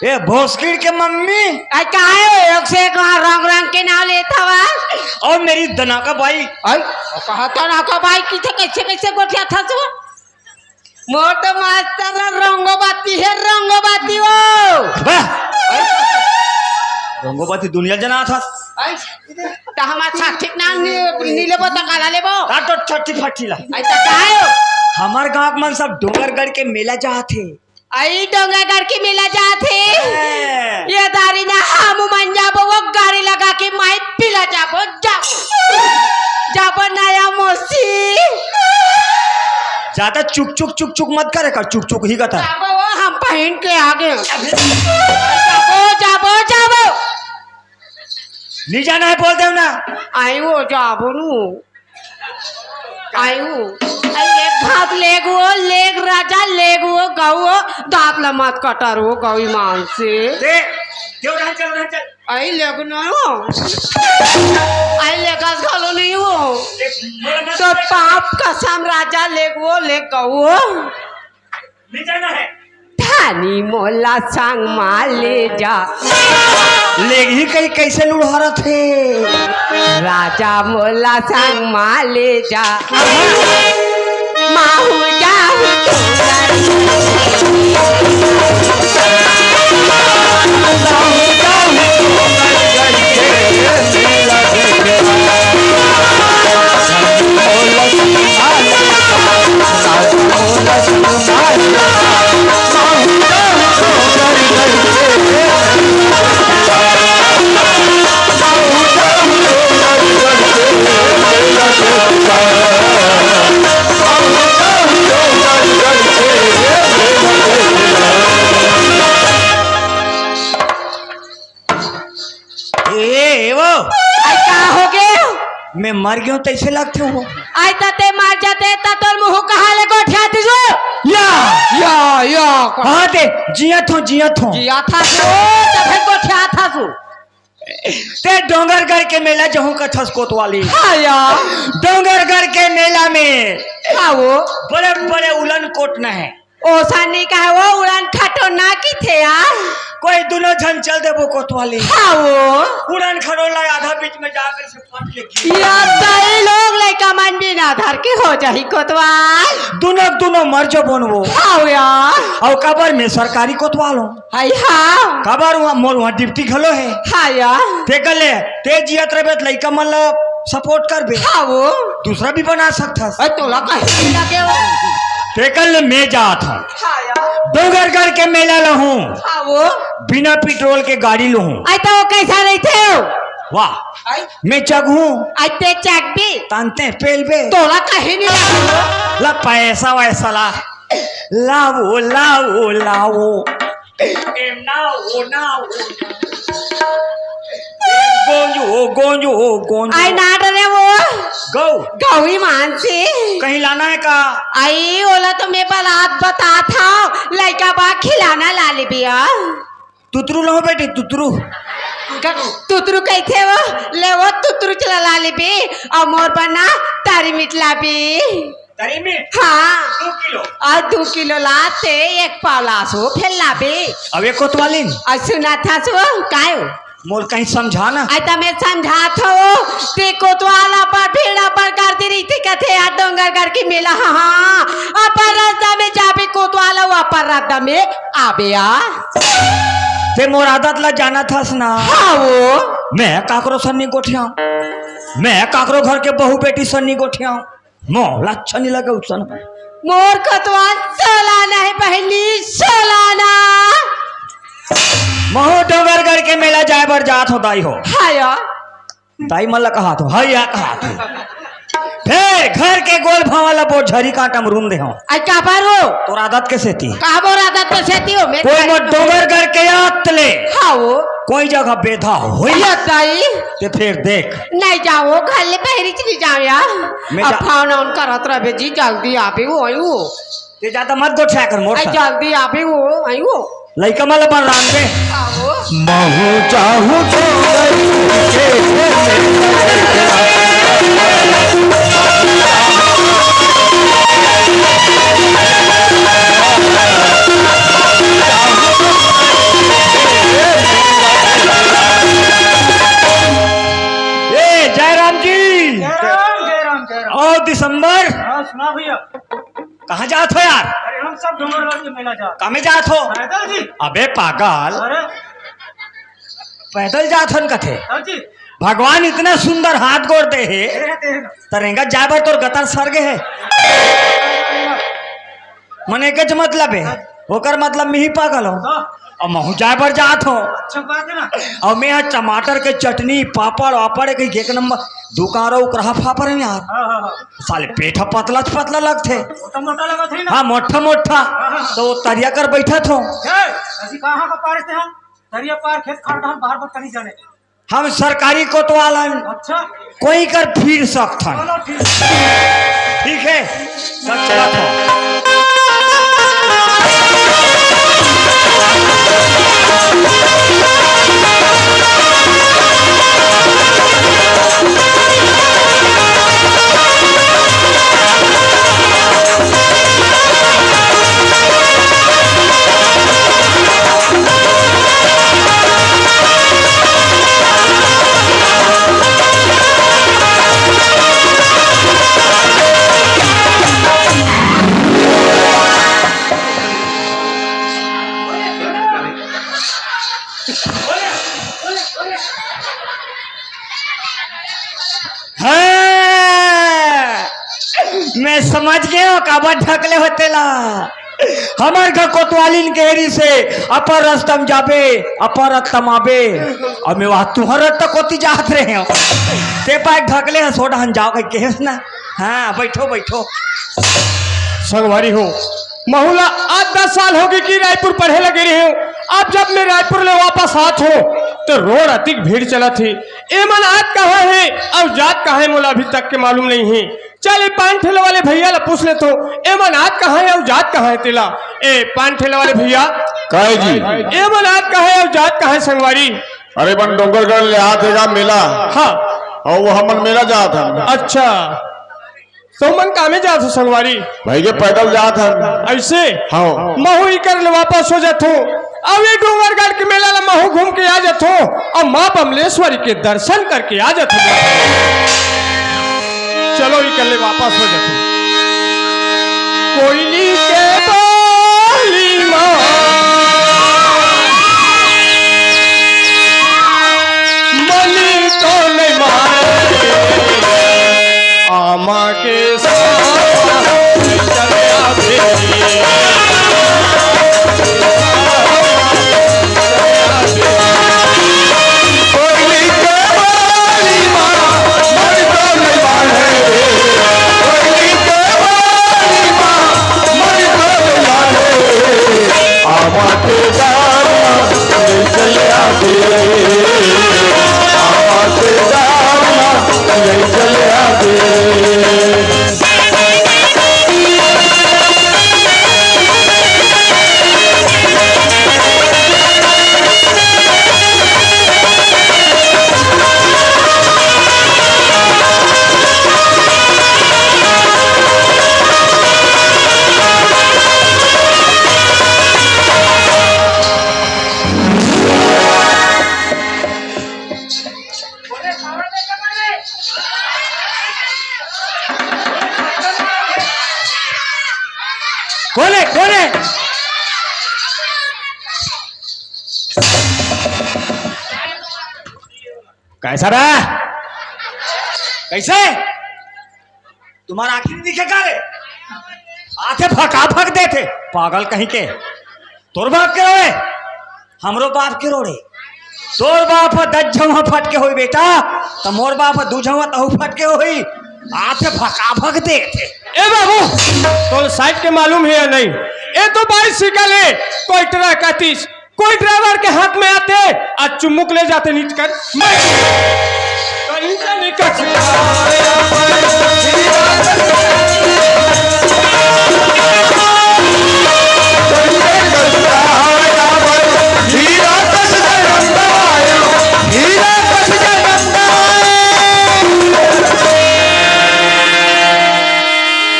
ए भोसकिड़ के मम्मी क्या है एक से एक रंग रंग के नाम लेता हुआ और मेरी दना का भाई कहा दना का भाई किसे कैसे कैसे गोठिया था तू मोर तो मास्टर रंगोबाती है रंगोबाती वो रंगोबाती दुनिया जना था तो हम अच्छा ठीक नाम नहीं लेबो तो काला लेबो काटो छठी फटी ला ऐसा क्या है हमार गांव मन सब डोंगरगढ़ के मेला जाते आई डोंगरगढ़ की मेला जाते ये दारी ना हम मन जाबो वो गाड़ी लगा के माई पिला जाबो जाबो नया मोसी ज्यादा चुक चुक चुक चुक मत करे कर चुक चुक ही का था जाबो वो हम पहन के आगे जाबो जाबो जाबो नहीं जाना है बोल दे ना आई वो जाबो नु आई वो एक भात लेगो लेग राजा लेगो गौ दांत ला मत कटरो गौई मान से दे क्यों रहन चल आई लेगो ना हो आई लेगा खालो नहीं हो तो पाप कसम राजा लेगो ले गौ नहीं जाना है धानी मोला संग माले जा लेग ही कहीं कैसे लुढ़ा थे राजा मोला संग माले जा माहू जाहू मैं मर गया तो ऐसे लगते हो आई ते मार जाते तोर मुंह कहाँ ले गोठिया दिजो या हाँ दे जिया थो जिया था सो तब गोठिया था सो ते डोंगरगढ़ के मेला जहूं का ठस कोतवाली हाँ या डोंगरगढ़ के मेला में वो बड़े बड़े उलन कोट न है ओसा नहीं कहा वो उड़ान खटो ना की थे यार कोई दोनों जन चल दे वो कोतवाली हाँ वो उड़ान खड़ोला आधा बीच में जाकर से फट लेगी यार सारे लोग लाइका मन भी ना धर के हो जाही कोतवाल दोनों मर जो बोन वो हाँ यार और कबर में सरकारी कोतवाल हो हाय हाँ कबर वहाँ मोर वहाँ डिप्टी खलो है हाँ यार ते गले ते जियत रहे लइका मतलब सपोर्ट कर बे हाँ वो दूसरा भी बना सकता तोला कहीं लगे हो तेकल मैं जात हूँ हाँ यार डोंगरगढ़ के मेला लहूं हाँ वो बिना पेट्रोल के गाड़ी लहूं आई तो वो कैसा नहीं थे वाह मैं चग हूँ आई ते चक भी तानते पेल बे तोला कहीं नहीं लगे ला पैसा वैसा लाओ लाओ लाओ एम नाओ गोंजो आई नाट रे वो गौ गौई मानसी कहीं लाना है का आई ओला तो मैं बात बता था लड़का बा खिलाना ला ले बिया तुतरू लो बेटी तुतरू कैसे वो ले वो तुतरू चला ला ले बे और मोर बना तारी मिटला बे तारी मिट हाँ 2 किलो और 2 किलो लाते 1 पाव लासो फिर ला बे अब एक कोतवाली और सुना था सो काय मोर कहीं समझाना आता मैं समझा था ते कोतवाला पर भेड़ा पर करती रही थी कथे यार डोंगरगढ़ की मेला हाँ अपर रास्ता में जाबे कोतवाला अपर रास्ता में आबे यार ते मोर आदत ला जाना था ना हाँ वो मैं काकरो सन्नी गोठिया मैं काकरो घर के बहू बेटी सन्नी गोठिया मोला अच्छा नहीं लगे उसन मोर कोतवाल सोलाना है पहली सोलाना महो डोंगरगढ़ के मेला जाए बर जात हो दाई हो हाँ यार दाई मल्ला कहा तो है या कहा तो फिर घर के गोल भावाला बोझ झरी कांटा में रूम दे हो आई का पर हो तोर आदत कैसे थी कहा बोर आदत कैसे थी हो मैं कोई मत डोंगरगढ़ के याद ले हाँ वो कोई जगह बेधा हो या दाई ते फिर देख नहीं जाओ घर ले पहरी चली जाओ यार अब फोन ऑन करत रहे जी जल्दी आबे वो आई वो ते ज्यादा मत गोठा कर मोर जल्दी आबे वो आई वो लइका माला बन रान दे महू चाहू हाँ सुना भैया। कहाँ जात हो यार? अरे हम सब डोंगरगढ़ के मेला जा कहाँ में जात हो? पैदल जी। अबे पागल, अरे पैदल जात हन कथे? हाँ जी। भगवान इतना सुंदर हाथ गोड़ दे है, तेरे तरेंगा जाबर तोर गतर सरगे है। मने के मतलब है, होकर मतलब मैं ही पागल हूँ और महू जाबर जात हो। अच्छा बात है ना। और मैं यहाँ टमाटर के चटनी पापड़ वापड़ एक नंबर दुकान उकरा फापड़ है यार। हाँ हाँ हाँ। साले पेठा पतला पतला लगते। मोटा मोटा लगा थे ना। हाँ मोटा मोटा। तो वो तरिया कर बैठा थो। अभी कहाँ का पार से हम दरिया पार खेत खाट हम बाहर पर नहीं जाने। हम सरकारी कोतवाल अच्छा कोई कर फिर सकता। चलो ठीक। ठीक है सब चला था। मैं समझ गया काबा ढकले होते ला हमार घर कोतवालिन के हेरी से अपर रस्तम जाबे अपर तमाबे और मैं वहां तुहर तक कोती जात रहे हो ते पाए ढकले हैं सोडा हन जाओ कहेस ना। हाँ बैठो बैठो। संगवारी हो महुला आज 10 साल हो गए कि रायपुर पढ़े लगे रहे हो। अब जब मैं रायपुर ले वापस आत हो तो रोड अतिक भीड़ चला थी। एमन आज कहाँ है और जात कहाँ है मोला अभी तक के मालूम नहीं है। चल पान ठेले वाले भैया ला पूछ ले तो एमन आज कहाँ है और जात कहाँ है तेला। ए पान ठेले वाले भैया कहे जी एमन आज कहाँ है और जात कहाँ है संगवारी। अरे बन डोंगरगढ़ ले आतेगा मेला। हाँ और वो हमन मेला जात है। अच्छा तो मन कामे जात हो संगवारी। भाई के पैदल जात है ऐसे हाँ महू ही कर ले वापस हो जात हो। अब ये डोंगरगढ़ के मेला ला महू घूम के आ जात हो और माँ बमलेश्वरी के दर्शन करके आ जात हो। चलो ही कर ले वापस हो जात हो। कोयली के बोली माँ मनी तो नहीं मारे आमा के साथ चले आवे। कौन है कौन है? कैसा बा कैसे तुम्हारा आखिर दिखे का रे आते फका फक देते पागल कहीं के। तोर बाप के रोड़े हमरो बाप के रोड़े। तोर बाप 10 झवा फट के होई बेटा तो मोर बाप 2 झवा तहु फट के होई। आते फका फक देते। ए बाबू तो साइड के मालूम है या नहीं। ए तो बाइसिकल है कोई ट्रक का 30 कोई ड्राइवर के हाथ में आते आज चुम्मुक ले जाते नीच कर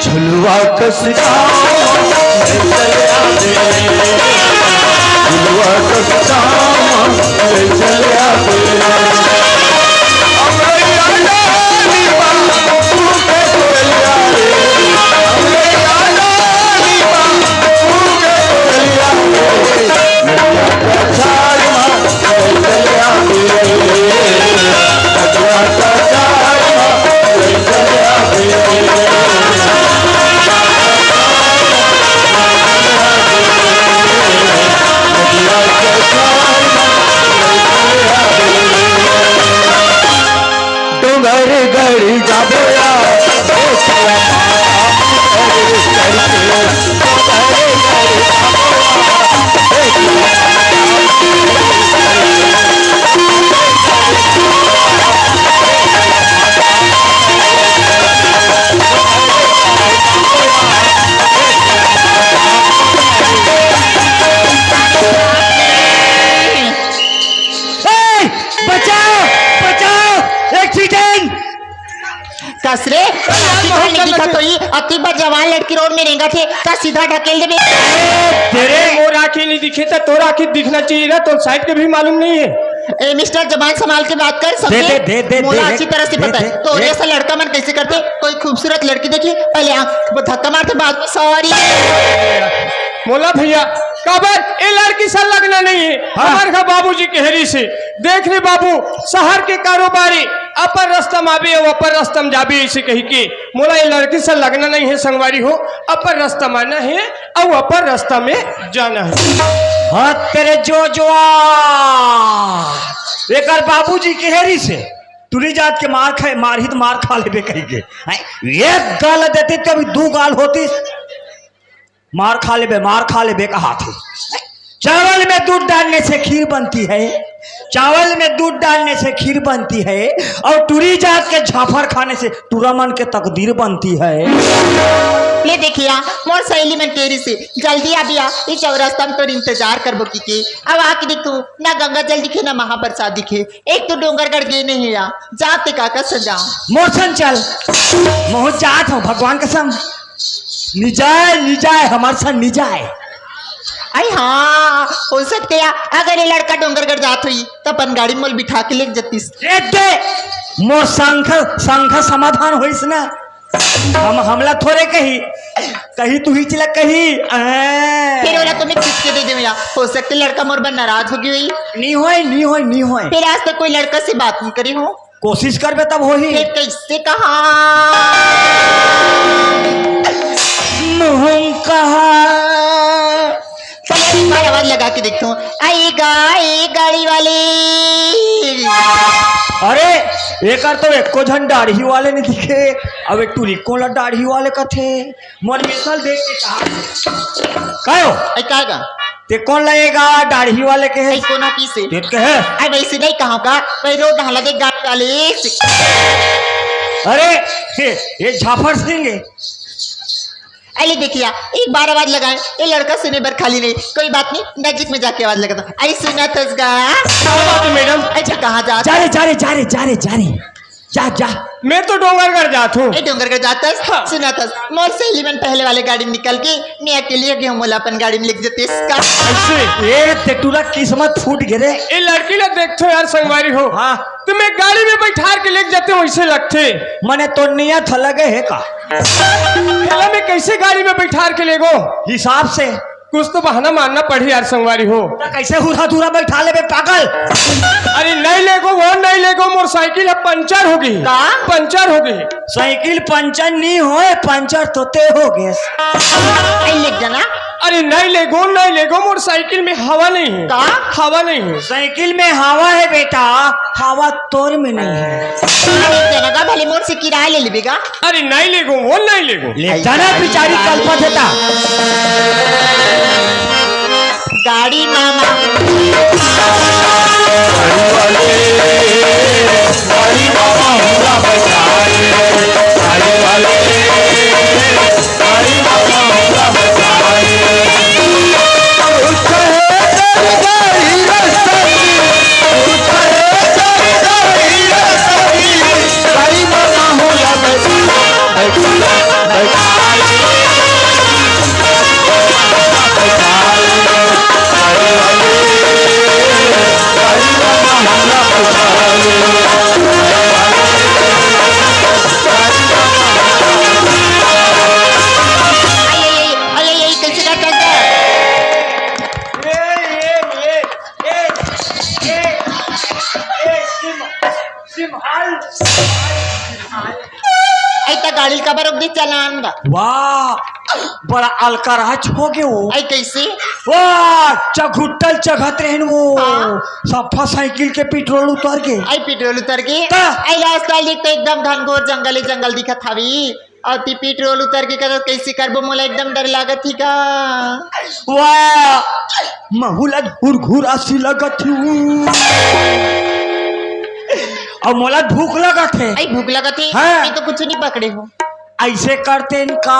झुलवा कस झुलवा कस चले गड़ी जाबो या देखला गड़ी करके तोहरे गड़ी जाबो या ए, बचाओ बचाओ एक्सीडेंट। कसरे दिखा तो ही अति बार जवान लड़की रोड में रेंगा थे का सीधा ढकेल देबे। तेरे मोर आँखें नहीं दिखे तो तोर आँखें दिखना चाहिए ना, तो साइड के भी मालूम नहीं है। ए मिस्टर जबान संभाल के बात कर, समझे? दे, मोला दे, अच्छी तरह से दे, पता है दे, तो दे। ऐसा लड़का मन कैसे करते। कोई खूबसूरत लड़की देखी पहले आंख धक्का मारते बाद में सॉरी। मोला भैया काबर ये लड़की से लगना नहीं है। हमारे घर बाबूजी के हेरी से देख रे बाबू, शहर के कारोबारी अपर रास्ता में आवे और अपर रास्ता में जाबे, ऐसे कही के मोला ये लड़की से लगना नहीं है। संगवारी हो, अपर रास्ता में आना है और अपर रास्ता में जाना है। हाँ तेरे जो एक बाबूजी के हेरी से तुरी जात के मार खाए, मारहित मार खा लेबे कही के। एक गाल देती तो अभी दो गाल होती, मार खा लेबे कहा थे। चावल में दूध डालने से खीर बनती है, चावल में दूध डालने से खीर बनती है, और टूरी जात के झाफर खाने से टूरामन के तकदीर बनती है। ले देखिया मोर सहेली मन तेरी से जल्दी आ बिया इस चौरास्ता में तोर इंतजार करबो की के। अब आके देख तू ना गंगा जल दिखे ना महाप्रसाद दिखे, एक तो डोंगरगढ़ गए नहीं है या जाते काका सजा मोरसन चल मोह जात हूँ भगवान कसम, निजाए हमारे साथ निजाए। आई हाँ हो सकते या अगर ये लड़का डोंगरगढ़ जात हुई तो अपन गाड़ी मोल बिठा के ले जतीस। मोर संख समाधान होइस ना, हम हमला थोड़े कही तू ही चला कही फिर वाला तुम्हें किसके दे दूं या हो सकते लड़का मोर बन नाराज हो गई। नहीं होई फिर आज तक कोई लड़का से बात नहीं करी हो, कोशिश करबे तब हो ही। फिर कैसे कहा चलो एक बार आवाज लगा के देखता हूँ। आएगा एक गाड़ी वाले। अरे एक तो एको झन दाढ़ी वाले नहीं दिखे, अब एक टूरी को दाढ़ी वाले का थे। मोर मिसल देख के कहो आई कहेगा ते कौन लगेगा दाढ़ी वाले के है आई कोना की से देख के है। आई वैसे नहीं कहा का कोई रोड ढाला दे गाड़ी वाले से। अरे ये झाफर सिंह है। अरे देखिया एक बार आवाज लगाए, ये लड़का सुने पर खाली नहीं, कोई बात नहीं नजीक में जाके आवाज लगा। आई सुना तसगा मैडम अच्छा कहाँ जा जा रे जा मैं तो डोंगरगढ़ जात हूँ। ए डोंगरगढ़ जाता सुना था मोर सहेली मन पहले वाले गाड़ी में निकल के मैं अकेले गया मोला अपन गाड़ी में लिख देते इसका। ऐसे ये तेटूरा किस्मत फूट गिरे। ये लड़की ने देखते यार संगवारी हो, हाँ तुम्हें गाड़ी में बैठार के लेके जाते हो वैसे लगते मने तो नियत लगे है का खेला में कैसे गाड़ी में बैठार के ले गो, हिसाब से कुछ तो बहाना मानना पड़ी यार संगवारी हो। तो कैसे हुरा धूरा बैठा ले बे पागल। अरे नहीं लेगो वो नहीं लेगो, मोटरसाइकिल अब पंचर हो गई। का पंचर हो गई साइकिल पंचर नहीं होए, पंचर तो ते हो गए। आई लिख जाना। अरे नहीं लेगो मोटरसाइकिल में हवा नहीं है। का हवा नहीं है साइकिल में हवा है बेटा, हवा तोर में नहीं है। लिख देना का भले मोर से किराया ले लेबेगा। अरे नहीं लेगो वो नहीं लेगो ले जाना बिचारी कल्पत है ता। गाड़ी मामा गाड़ी का बरोग दी चलान बा। वाह बड़ा अलकराज हो गए वो। आई कैसे? वाह चघुट्टल चघत रहन वो। हाँ। सफा साइकिल के पेट्रोल उतर के। आई पेट्रोल उतर के का? आई रास्ता देख तो एकदम घनघोर जंगल जंगल दिखत हवी और ती पेट्रोल उतर के कर कैसे करबो मोला एकदम डर लागत ही का। वाह महुला घूर घूर आसी लगत थी और मोला भूख लगत है। आई भूख लगत है। हाँ। मैं तो कुछ नहीं पकड़े हूँ। ऐसे करते इनका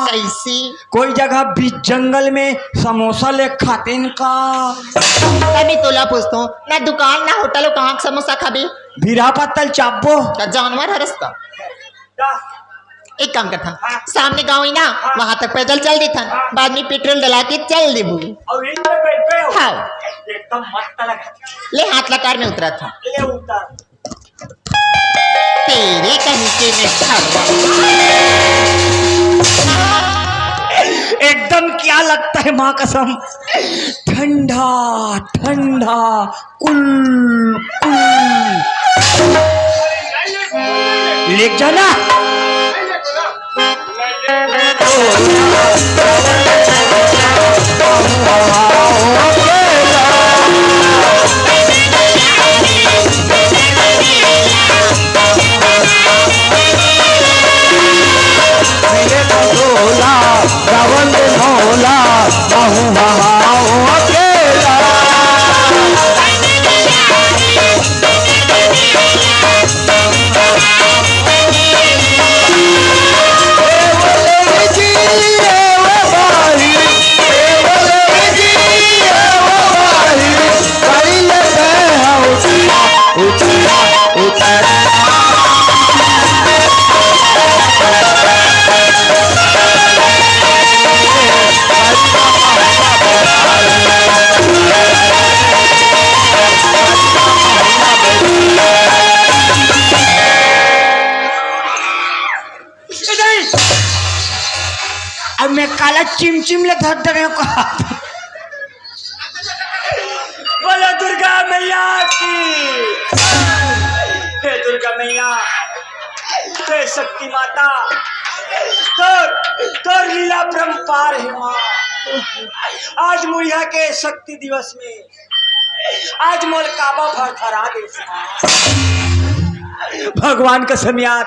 कैसे? कोई जगह बीच जंगल में समोसा ले खाते इनका। मैं तोला पूछता हूँ ना दुकान ना होटल हो कहाँ समोसा खाबे? भीरा पत्तल चापो का जानवर है रास्ता। एक काम करता सामने गाँव ही ना वहां तक पैदल चल देता बाद में पेट्रोल डला के चल देबू। और इन पे बैठे हो हाँ एकदम मस्त लगा। ले हाथ लकार में उतरा था ले उतर तेरे कहीं के में एकदम क्या लगता है माँ कसम ठंडा ठंडा कुल कुल ले जाना। रवंद नौला महू हवाओं अकेला। अब मैं काला चिमचिम ले धर धर बोलो दुर्गा मैया की। हे दुर्गा मैया हे शक्ति माता तोर लीला परम्पार है माँ। आज मुड़िया के शक्ति दिवस में आज मोल काबा भरथरा दे। भगवान कसम यार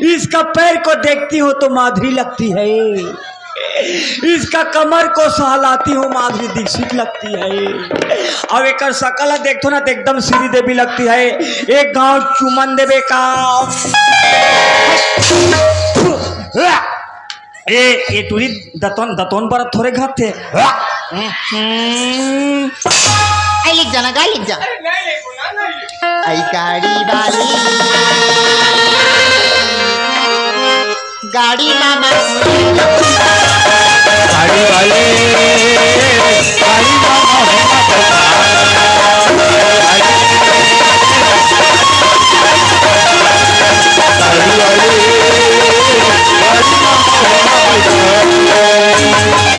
इसका पैर को देखती हो तो माधुरी लगती है, इसका कमर को सहलाती हो माधुरी दीक्षित लगती है। अब एक सकल देखो ना तो एकदम श्री देवी लगती है। एक गांव चुमन देवे का ये टूरी दतोन दतोन पर थोड़े घात थे। आई लिख जाना गा लिख जा। आई गाड़ी वाली गाड़ी मामा गाड़ी वाले गाड़ी मामा